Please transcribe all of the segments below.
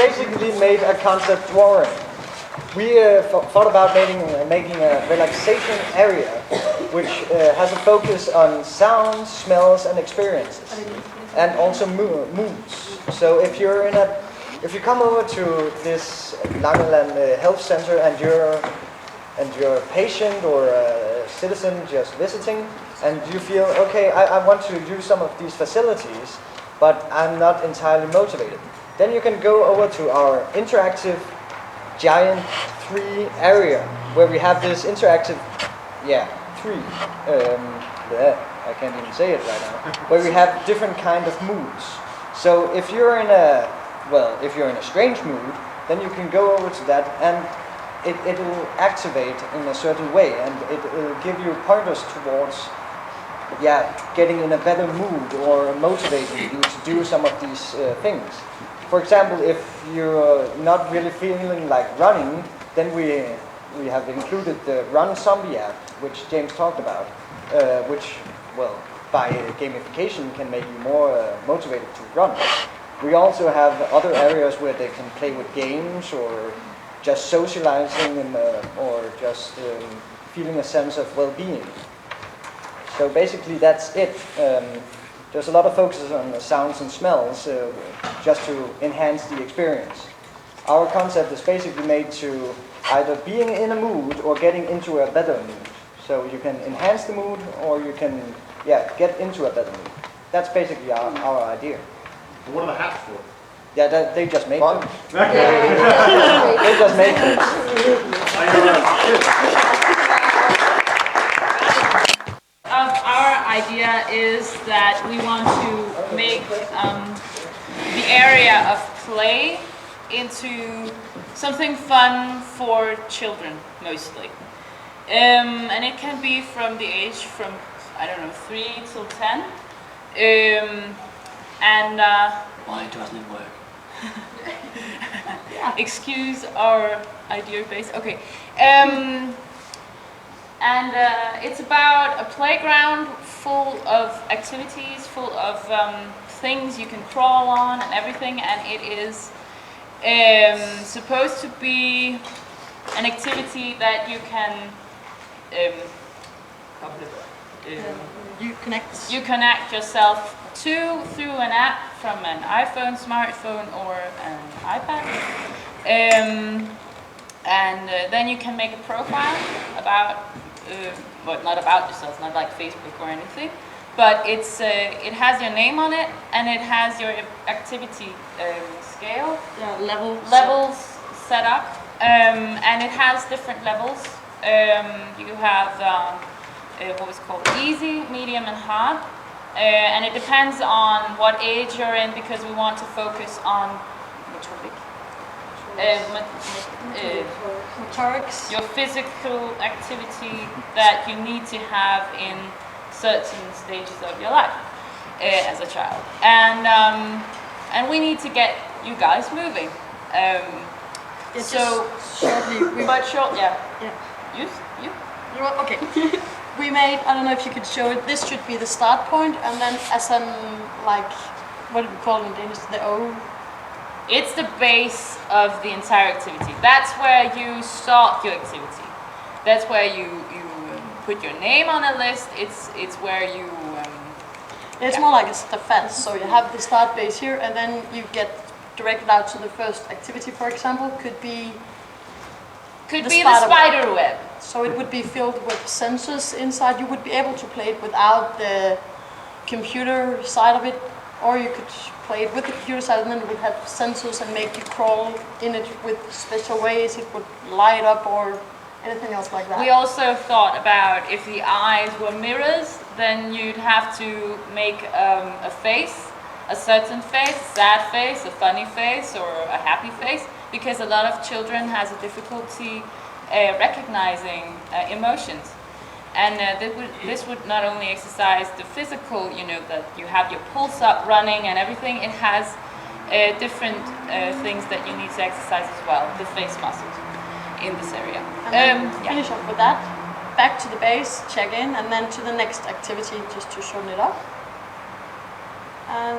basically made a concept drawing. We thought about making a relaxation area which has a focus on sounds, smells, and experiences, and also moods. So if you come over to this Langeland Health Center and you're a patient or a citizen just visiting, and you feel, okay, I want to use some of these facilities, but I'm not entirely motivated, then you can go over to our interactive giant 3 area, where we have this interactive, 3, I can't even say it right now, where we have different kind of moods. So if you're in a strange mood, then you can go over to that, and it will activate in a certain way, and it will give you pointers towards getting in a better mood or motivating you to do some of these things. For example, if you're not really feeling like running, then we have included the Run Zombie app, which James talked about, which, by gamification can make you more motivated to run. We also have other areas where they can play with games or just socializing or just feeling a sense of well-being. So basically that's it. There's a lot of focus on the sounds and smells just to enhance the experience. Our concept is basically made to either being in a mood or getting into a better mood. So you can enhance the mood or you can get into a better mood. That's basically our idea. And what are the hats for? Yeah, they just make them. They just make them. Our idea is that we want to make the area of play into something fun for children, mostly. And it can be from the age from, 3 till 10. Why doesn't it work? Excuse our idea base. Okay. It's about a playground full of activities, full of things you can crawl on and everything, and it is supposed to be an activity that you can you connect yourself to through an app from an iPhone, smartphone, or an iPad. Then you can make a profile about, not about yourself, not like Facebook or anything, but it has your name on it, and it has your activity scale, levels set up, and it has different levels. You have what was called easy, medium, and hard. And it depends on what age you're in, because we want to focus on motorics, your physical activity that you need to have in certain stages of your life as a child, and we need to get you guys moving. Okay. We made, I don't know if you could show it, this should be the start point, and then as an, what do we call it in Danish, the O? It's the base of the entire activity. That's where you start your activity. That's where you put your name on a list. It's where you... it's more like it's the fence, so you have the start base here, and then you get directed out to the first activity, for example, could be the spider web. So it would be filled with sensors inside. You would be able to play it without the computer side of it, or you could play it with the computer side, and then it would have sensors and make you crawl in it with special ways. It would light up or anything else like that. We also thought about if the eyes were mirrors, then you'd have to make a face, a certain face, a sad face, a funny face, or a happy face, because a lot of children has a difficulty recognizing emotions, and this would not only exercise the physical, that you have your pulse up, running, and everything. It has different things that you need to exercise as well, the face muscles in this area. Finish off with that. Back to the base, check in, and then to the next activity, just to shorten it up. And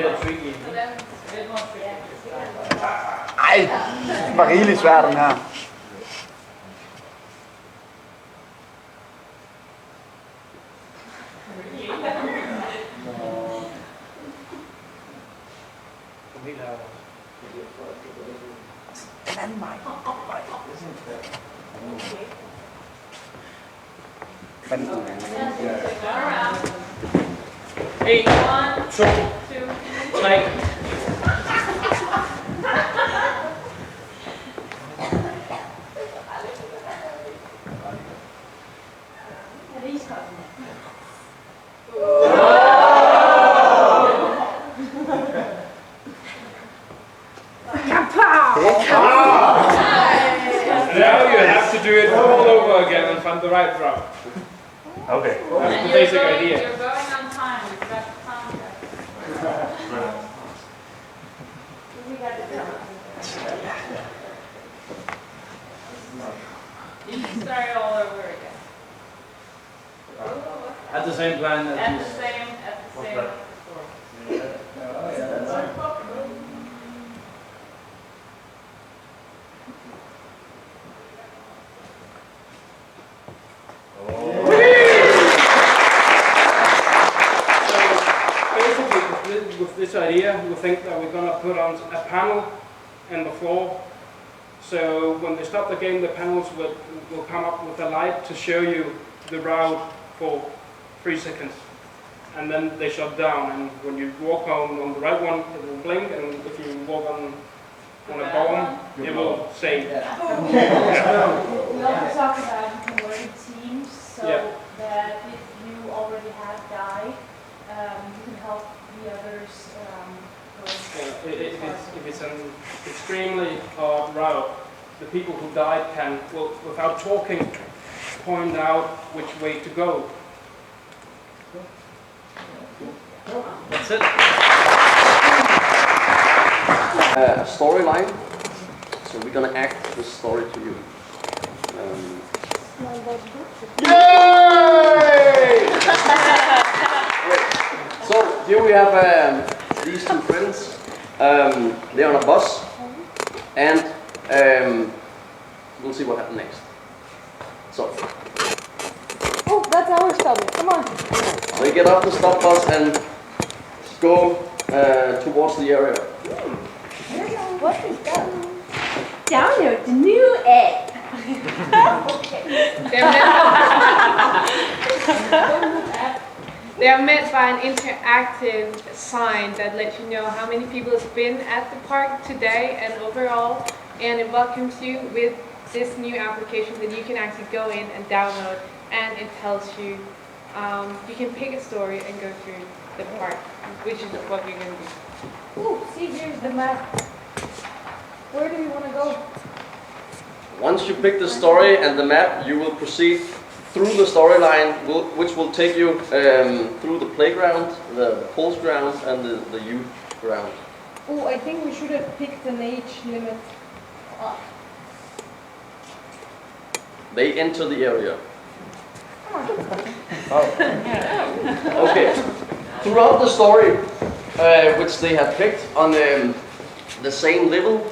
mere tricky. So then it's a bit more tricky. Ej, det var rigeligt svært den her. Den anden vej. Men, En, to, tre. Now you have to do it all over again and find the right route. Okay. That's the basic idea. You're going on time. You've got the time. You can start all over again. At the same plan as At the this. same. Basically, with this idea, we think that we're going to put on a panel in the floor. So when they stop the game, the panels will come up with a light to show you the route for 3 seconds. And then they shut down. And when you walk on the right one, it will blink. And if you walk on a bomb, it will say. We also talk about you can work in teams, so Yeah. that if you already have died, you can help the others. If it's an extremely hard route, the people who died can, well, without talking, point out which way to go. That's it. A storyline. So we're gonna act this story to you. Yay! So here we have these two friends. They're on a bus, and we'll see what happens next. So Oh, that's our stop. Come on. they get off the stop bus and go towards the area. What is that? Download the new app. They are met by an interactive sign that lets you know how many people have been at the park today and overall, and it welcomes you with this new application that you can actually go in and download, and it tells you you can pick a story and go through the park, which is what we're going to do. Ooh, see, here's the map. Where do we want to go? Once you pick the story and the map, you will proceed through the storyline, which will take you through the playground, the pulse ground, and the youth ground. Oh, I think we should have picked an age limit. They enter the area. Okay. Throughout the story, which they have picked on the same level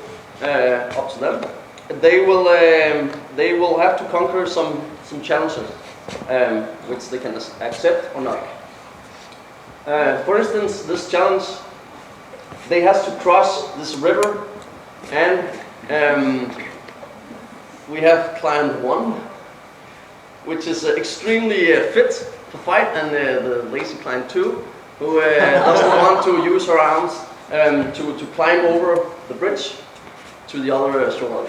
up to them, they will have to conquer some challenges, which they can accept or not. For instance, this challenge, they have to cross this river, and we have client 1, which is extremely fit to fight, and the lazy client 2, who doesn't want to use her arms to climb over the bridge to the other shore.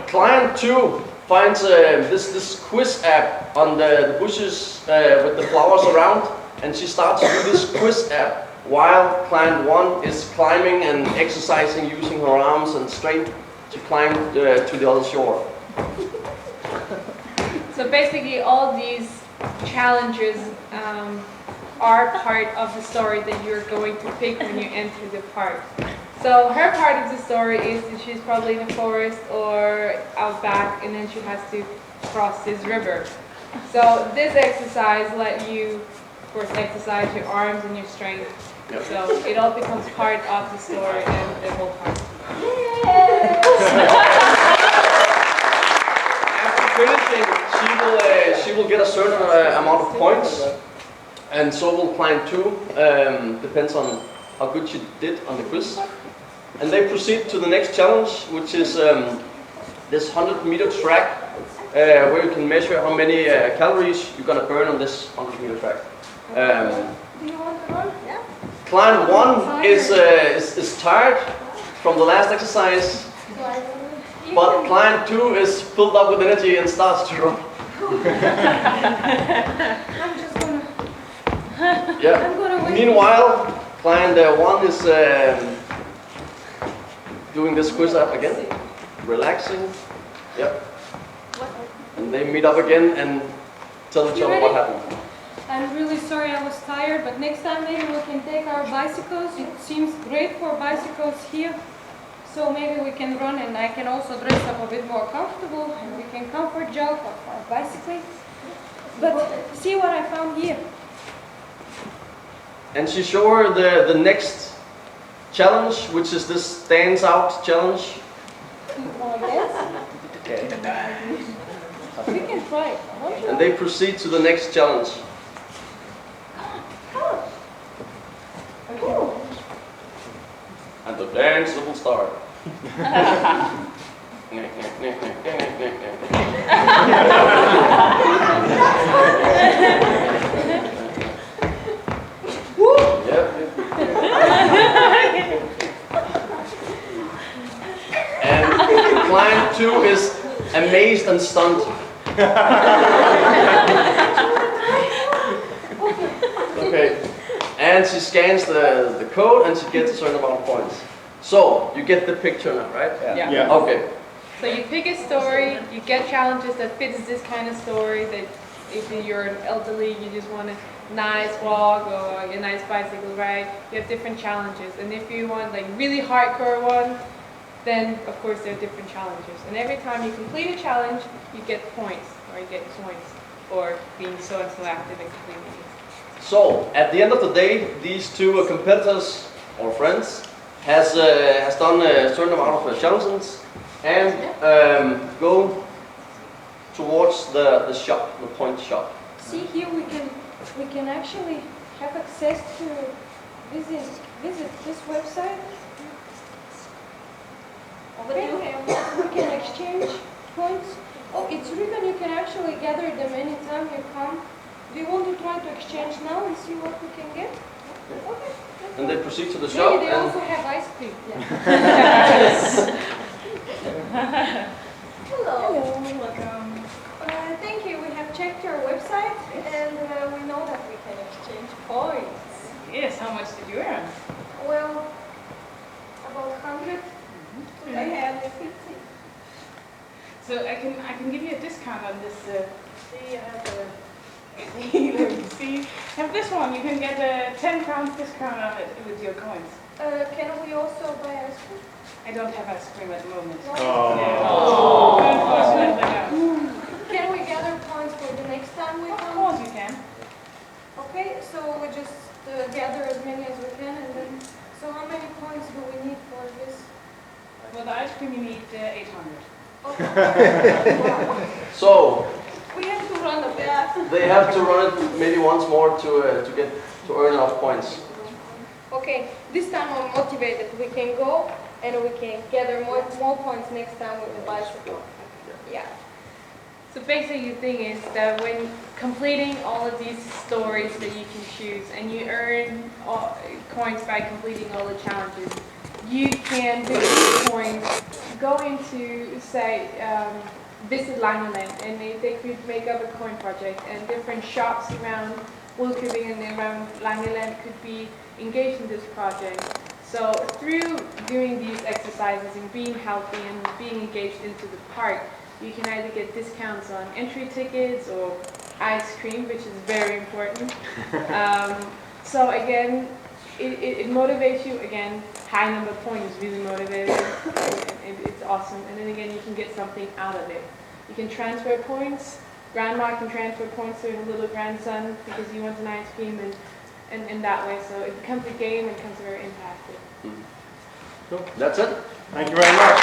Client 2 finds this quiz app on the bushes with the flowers around, and she starts to do this quiz app while client 1 is climbing and exercising using her arms and strength to climb to the other shore. So basically all these challenges are part of the story that you're going to pick when you enter the park. So her part of the story is that she's probably in a forest or out back, and then she has to cross this river. So this exercise let you of course, exercise your arms and your strength. Yep. So it all becomes part of the story and the whole part. After finishing, she will get a certain amount of points, and so will client 2. Depends on how good she did on the quiz. And they proceed to the next challenge, which is this 100-meter track, where you can measure how many calories you're gonna burn on this 100-meter track. Do you want to run? Yeah. Client 1 is tired from the last exercise, but client 2 is filled up with energy and starts to run. I'm just gonna. Yeah. I'm gonna wait. Meanwhile, client 1 is doing this quiz up again, relaxing. Yep. And they meet up again and tell each other what happened. I'm really sorry I was tired, but next time maybe we can take our bicycles. It seems great for bicycles here. So maybe we can run and I can also dress up a bit more comfortable and we can comfort jog for bicycling. But see what I found here. And she showed her the next challenge, which is this stands out challenge. Like this? We can try it. And they proceed to the next challenge. And the dance will start. Yep. And client 2 is amazed and stunned. Okay. And she scans the code and she gets a certain amount of points. So, you get the picture now, right? Yeah. Okay. So you pick a story, you get challenges that fits this kind of story, that if you're an elderly, you just want a nice walk or a nice bicycle ride, you have different challenges. And if you want like really hardcore one, then of course there are different challenges. And every time you complete a challenge, you get points, or you get coins, or being so and so active and completing it. So, at the end of the day, these two competitors, or friends, has done a certain amount of challenges and go towards the shop, the point shop. See here we can actually have access to visit this website. Okay. We can exchange points. Oh, it's written you can actually gather them anytime you come. Do you want to try to exchange now and see what we can get? Okay. And they proceed to the shop. Maybe they also have ice cream. Yeah. Hello. Welcome. Thank you. We have checked your website and we know that we can exchange points. Yes, how much did you earn? Well, about 100. I have 50. So I can give you a discount on this. See, I have a see. Have this one. You can get a £10 discount on it with your coins. Can we also buy ice cream? I don't have ice cream at the moment. No? Unfortunately, no. Can we gather points for the next time we Of come? course you can. Okay, so we just gather as many as we can and then, so how many points do we need for this? For the ice cream you need 800. Okay. So, We have to run a bit. they have to run it maybe once more to earn enough points. Okay, this time I'm motivated. We can go and we can gather more points next time with the bicycle. Yeah. So basically the thing is that when completing all of these stories that you can choose and you earn coins by completing all the challenges, you can do coins, go into, say, visit Langeland, and they could make up a coin project, and different shops around Wilkeving and around Langeland could be engaged in this project. So through doing these exercises and being healthy and being engaged into the park, you can either get discounts on entry tickets or ice cream, which is very important. So again, it motivates you. Again, high number of points is really motivating, and it's awesome. And then again, you can get something out of it. You can transfer points grandma can transfer points to her little grandson because he wants an ice cream, and in that way, so it becomes a game and becomes very interactive. Cool. That's it. Thank you very much.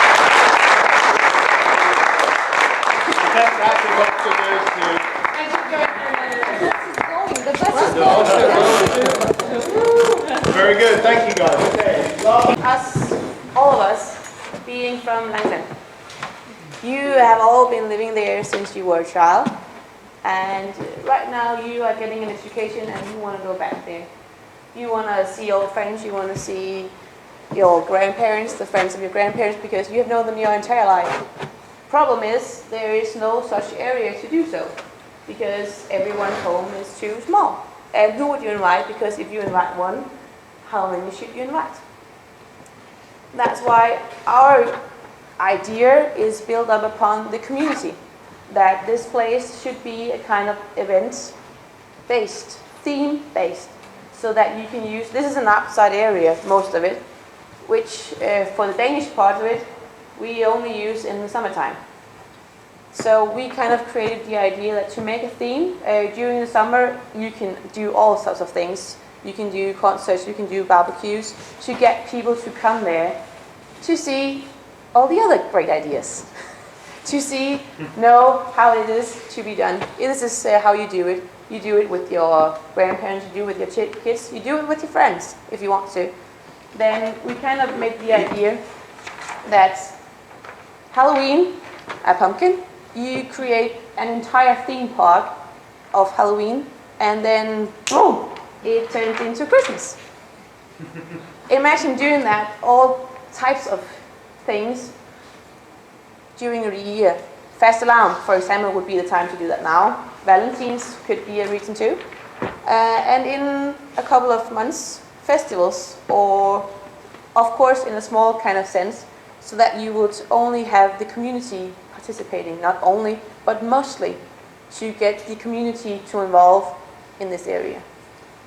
The best acting Oscar goes to... Very good, thank you guys. Okay. Us, all of us, being from London, you have all been living there since you were a child, and right now you are getting an education and you want to go back there. You want to see old friends, you want to see your grandparents, the friends of your grandparents, because you have known them your entire life. Problem is, there is no such area to do so, because everyone's home is too small. And who would you invite? Because if you invite one, how many should you invite? That's why our idea is built up upon the community, that this place should be a kind of event-based, theme-based, so that you can use, this is an outside area, most of it, which for the Danish part of it, we only use in the summertime. So we kind of created the idea that to make a theme, during the summer you can do all sorts of things. You can do concerts, you can do barbecues, to get people to come there to see all the other great ideas. To know how it is to be done. This is how you do it. You do it with your grandparents, you do it with your kids, you do it with your friends if you want to. Then we kind of made the idea that Halloween, a pumpkin, you create an entire theme park of Halloween, and then boom, it turns into Christmas. Imagine doing that, all types of things during the year. Fastelavn, for example, would be the time to do that now. Valentine's could be a reason too. And in a couple of months, festivals, or of course in a small kind of sense, so that you would only have the community participating, not only, but mostly to get the community to involve in this area.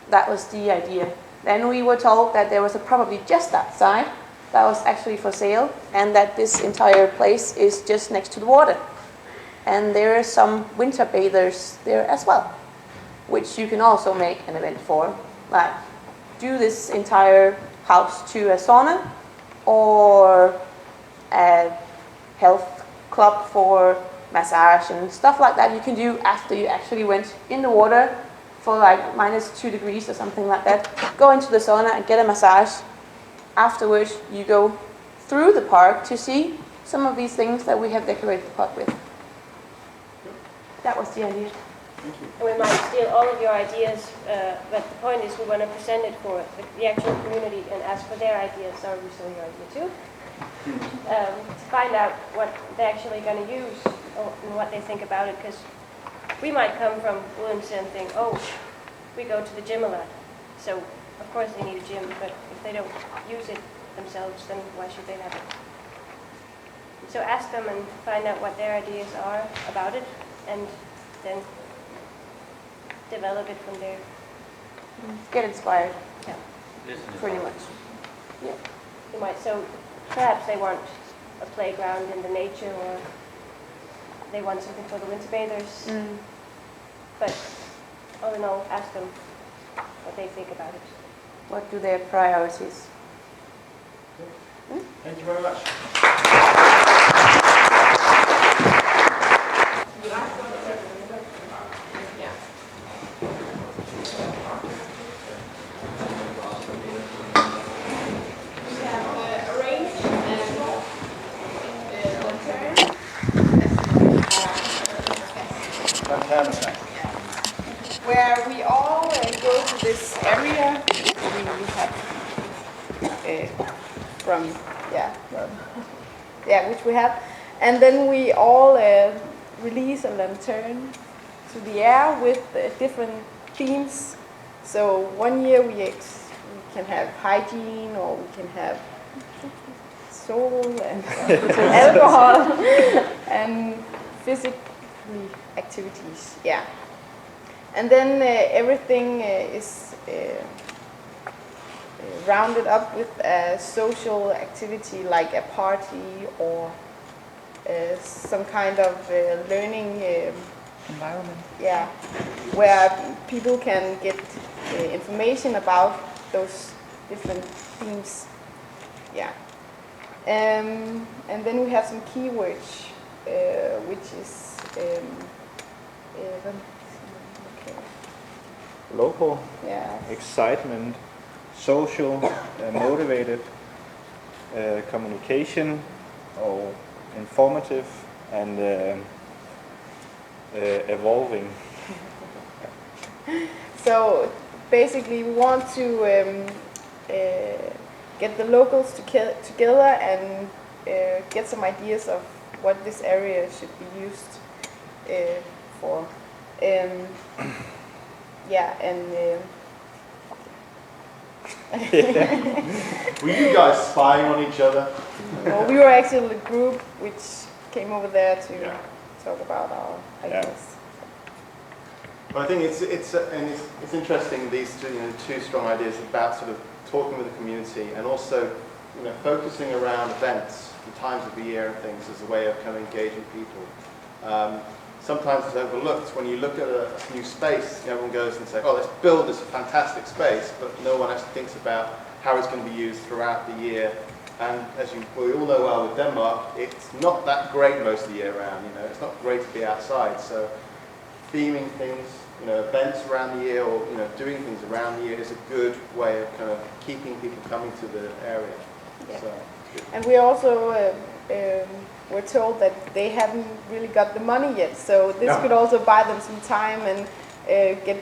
That was the idea. Then we were told that there was a property just outside that was actually for sale, and that this entire place is just next to the water. And there are some winter bathers there as well, which you can also make an event for. Like, do this entire house to a sauna, or a health club for massage and stuff like that you can do after you actually went in the water for like -2 degrees or something like that. Go into the sauna and get a massage. Afterwards, you go through the park to see some of these things that we have decorated the park with. That was the idea. We might steal all of your ideas, but the point is we want to present it for the actual community and ask for their ideas. Sorry, we stole your idea too. To find out what they're actually going to use and what they think about it, because we might come from Odense and think, oh, we go to the gym a lot, so of course they need a gym, but if they don't use it themselves, then why should they have it? So ask them and find out what their ideas are about it, and then develop it from there. Get inspired. Yeah. Pretty much. Yeah. You might, so perhaps they want a playground in the nature, or they want something for the winter bathers. But all in all, ask them what they think about it. What do their priorities? Thank you very much. Where we all go to this area, we have which we have, and then we all release a lantern to the air with different themes. So one year we can have hygiene, or we can have soul and alcohol and physically activities. Yeah. And then everything is rounded up with a social activity, like a party or some kind of learning environment. Yeah, where people can get information about those different themes. Yeah. And then we have some keywords, which is Local, yeah, excitement, social, motivated, communication, or informative, and evolving. So basically, we want to get the locals together and get some ideas of what this area should be used for. Yeah, and Were you guys spying on each other? well, we were actually a group which came over there to talk about our ideas. Well, I think it's interesting, these two strong ideas about sort of talking with the community and also focusing around events and times of the year and things as a way of kind of engaging people. Sometimes it's overlooked when you look at a new space. Everyone goes and says, "Oh, let's build this fantastic space," but no one actually thinks about how it's going to be used throughout the year. And as we all know well with Denmark, it's not that great most of the year round. It's not great to be outside. So theming things, events around the year, or doing things around the year is a good way of kind of keeping people coming to the area. Yeah. So, and we also were told that they haven't really got the money yet, so this could also buy them some time and get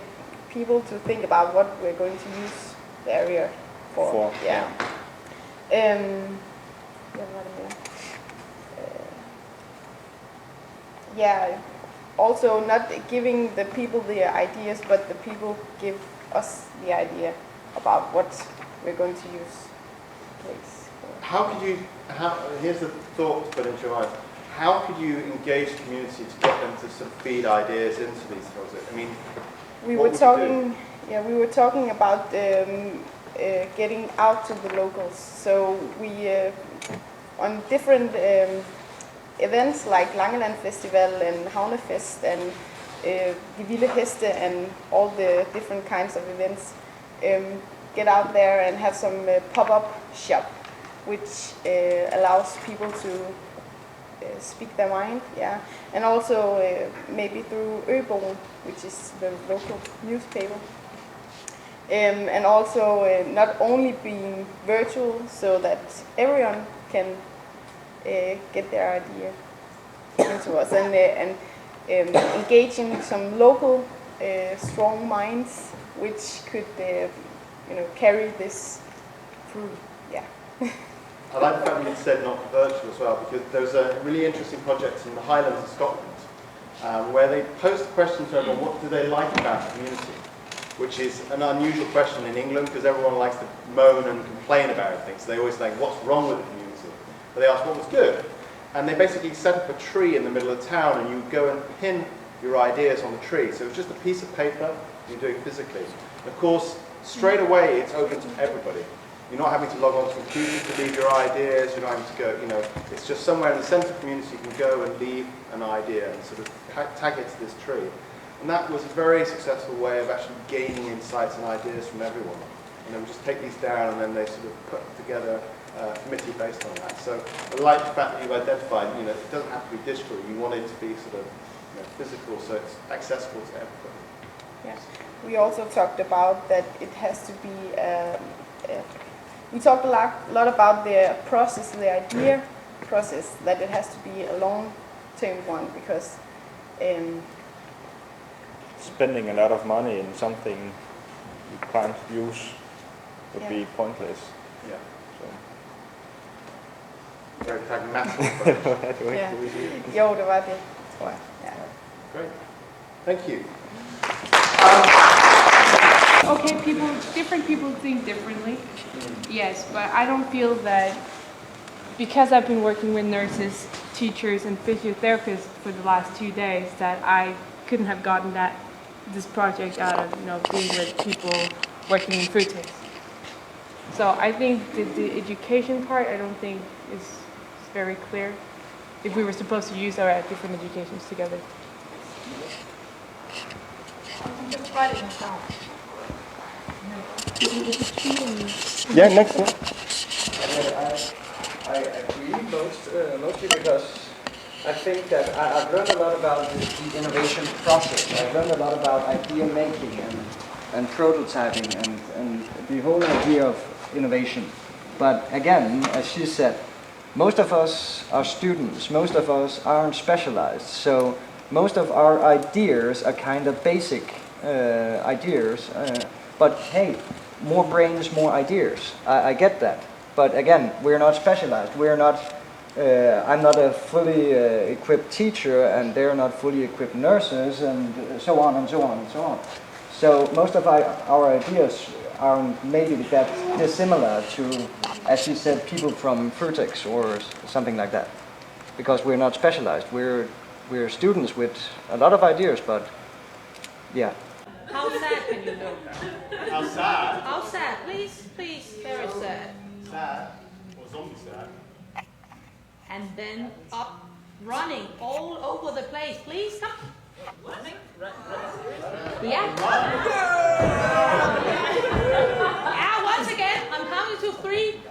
people to think about what we're going to use the area for. Yeah, also not giving the people the ideas, but the people give us the idea about what we're going to use the place for. Here's the thought to put into your mind. How could you engage the community to get them to sort of feed ideas into these projects? I mean, we were talking about getting out to the locals. So we on different events like Langeland Festival and Havnefest and De Vilde Heste and all the different kinds of events, get out there and have some pop-up shop, which allows people to speak their mind, and also maybe through Øbogen, which is the local newspaper, and also not only being virtual so that everyone can get their idea into us, and engaging some local strong minds which could carry this through. I like the fact that you said not virtual as well, because there's a really interesting project in the Highlands of Scotland where they posed the question to everyone, what do they like about the community? Which is an unusual question in England, because everyone likes to moan and complain about everything. So they always think, what's wrong with the community? But they asked what was good. And they basically set up a tree in the middle of town, and you go and pin your ideas on the tree. So it's just a piece of paper, you do it physically. And of course, straight away, it's open to everybody. You're not having to log on to a computer to leave your ideas, you're not having to go, it's just somewhere in the centre of the community you can go and leave an idea and sort of tag it to this tree. And that was a very successful way of actually gaining insights and ideas from everyone. We just take these down and then they sort of put together a committee based on that. So I like the fact that you've identified, it doesn't have to be digital, you want it to be sort of physical, so it's accessible to everybody. Yes. We also talked about that it has to be we talked a lot about the process, the idea process, that it has to be a long-term one, because spending a lot of money in something you can't use would be pointless. Yeah. So. Very pragmatic approach. Jo, det var det, tror jeg. Great. Thank you. Okay, different people think differently. Yes, but I don't feel that because I've been working with nurses, teachers, and physiotherapists for the last 2 days that I couldn't have gotten this project out of being with people working in food taste. So I think the education part, I don't think is very clear if we were supposed to use our different educations together. writing down. Yeah, next one. I agree mostly because I think that I've learned a lot about the innovation process. I've learned a lot about idea making and prototyping and the whole idea of innovation. But again, as she said, most of us are students, most of us aren't specialized, so most of our ideas are kind of basic ideas, but hey, more brains, more ideas. I get that. But again, we're not specialized. We're not. I'm not a fully equipped teacher, and they're not fully equipped nurses, and so on and so on and so on. So most of our ideas are maybe that dissimilar to, as she said, people from Frutex or something like that, because we're not specialized. We're students with a lot of ideas, but yeah. How sad can you go? How sad? How sad? Please, very sad. Sad? Or zombie sad? And then up, running all over the place. Please come. Running? Yeah. Yeah, once again, I'm counting to 3.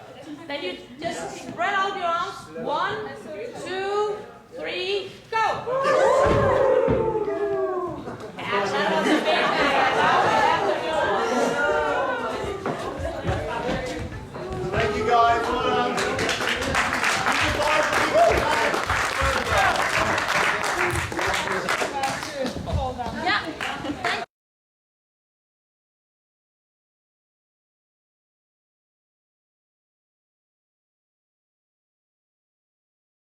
Then you just spread out your arms. 1,